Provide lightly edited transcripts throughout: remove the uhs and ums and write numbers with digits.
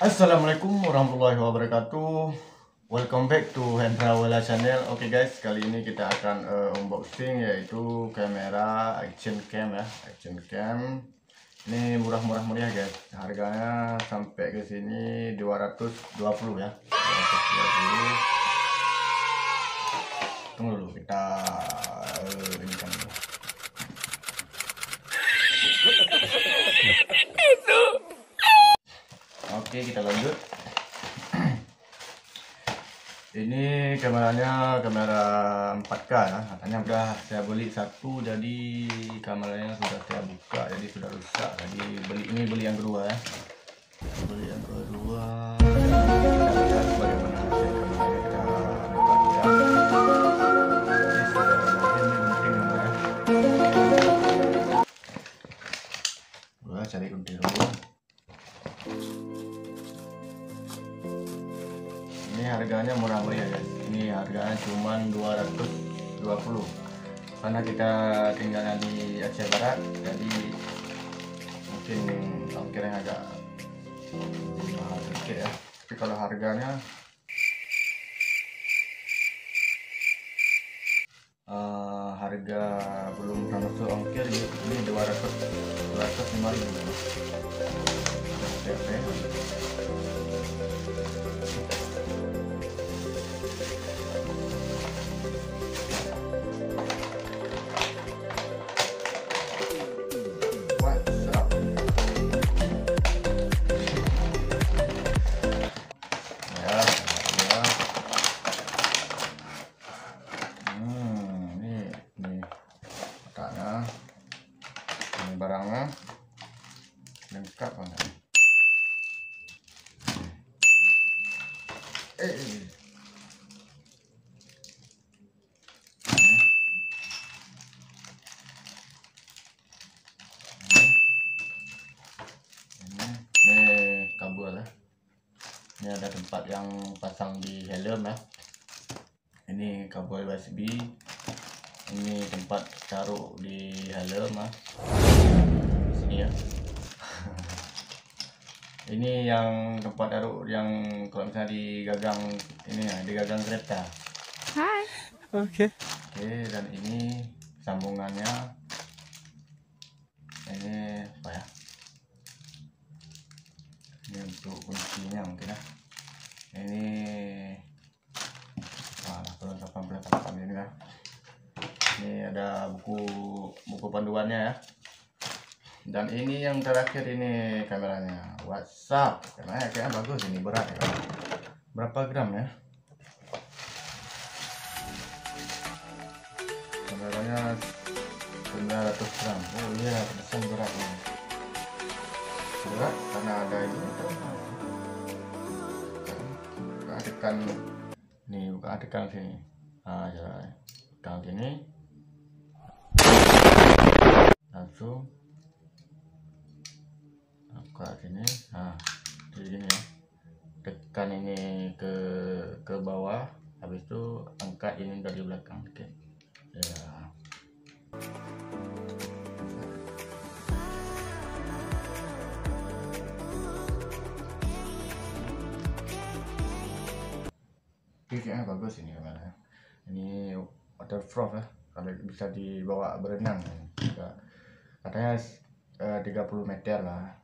Assalamualaikum warahmatullahi wabarakatuh. Welcome back to Hendra Wala Channel. Oke guys, kali ini kita akan unboxing yaitu kamera action cam ya, action cam. Ini murah-murah meriah guys. Harganya sampai ke sini 220 ya. 220. Tunggu dulu kita ini kan. Oke, kita lanjut. Ini kameranya kamera 4K ya. Katanya udah saya beli satu, jadi kameranya sudah saya buka, jadi sudah rusak. Jadi beli yang kedua ya. Beli yang kedua. Kita lihat bagaimana hasil kameranya, kita buka ya. Ini sudah ini penting ya. Gua cari kunci dulu. Ini harganya murah meriah guys. Ini harganya cuma 220 karena kita tinggalnya di Aceh Barat, jadi mungkin ongkirnya agak mahal sedikit ya. Tapi kalau harganya harga belum termasuk ongkir, ini 205 ribu. Barangnya lengkap banget. Ini kabel ya. Ini ada tempat yang pasang di helm ya. Ini kabel USB. Ini tempat taruh di helm ya. Sini ya. Ini yang tempat taruh yang kalau misalnya di gagang ini ya, di gagang kereta. Hai. Oke. Oke, dan ini sambungannya. Ini apa ya? Ini untuk kuncinya mungkin ya. Ini perlengkapan ini ya. Ini ada buku panduannya ya. Dan ini yang terakhir, ini kameranya WhatsApp. Kayaknya bagus, ini berat ya. Berapa gram ya? Kameranya 900 gram. Oh iya, pesan beratnya. Berat karena ada ini tuh. Buka adegan nih, buka adegan sini. Nah, coba tekan sini. Langsung buka sini. Nah, jadi gini ya. Tekan ini ke bawah, habis itu angkat ini dari belakang. Oke. Ya. Kayaknya bagus ini kameranya. Ini waterproof ya, kalau bisa dibawa berenang ya. Katanya 30 meter lah.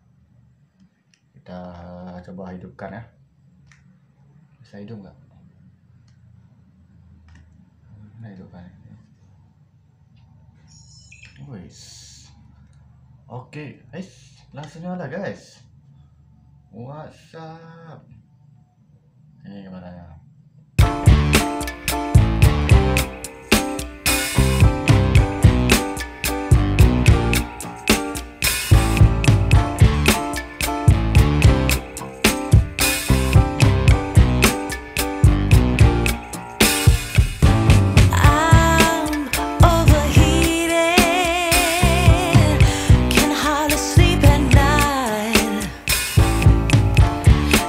Kita coba hidupkan ya. Bisa hidup nggak? Nah, hidupkan. Wis. Oke, guys, langsung nyala guys. WhatsApp. Ini gimana ya?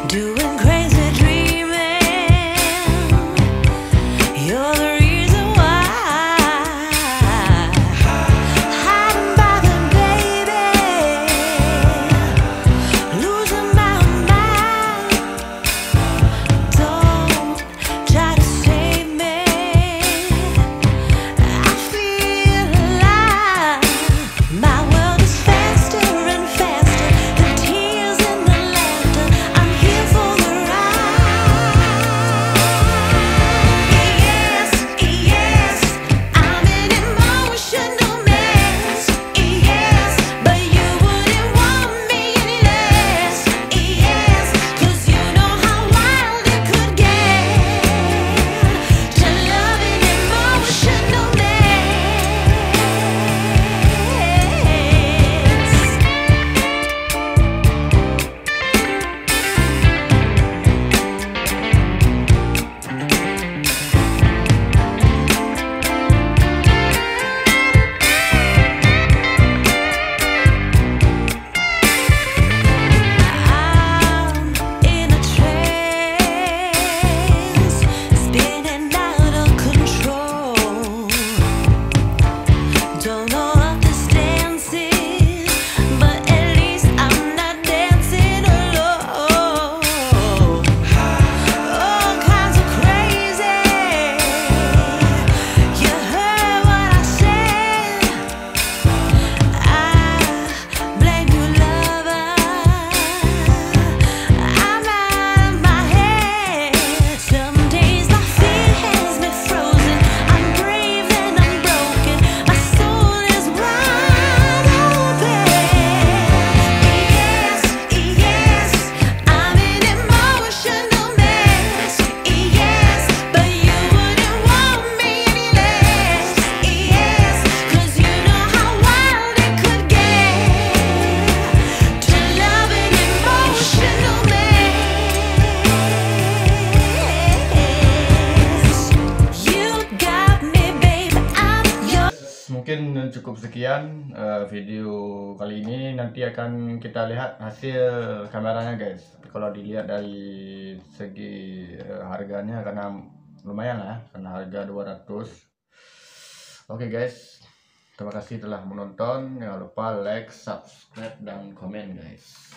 Doing crazy dreaming. sekian video kali ini. Nanti akan kita lihat hasil kameranya guys. Tapi kalau dilihat dari segi harganya, karena lumayan lah, karena harga 200. Oke guys, terima kasih telah menonton. Jangan lupa like, subscribe, dan komen guys.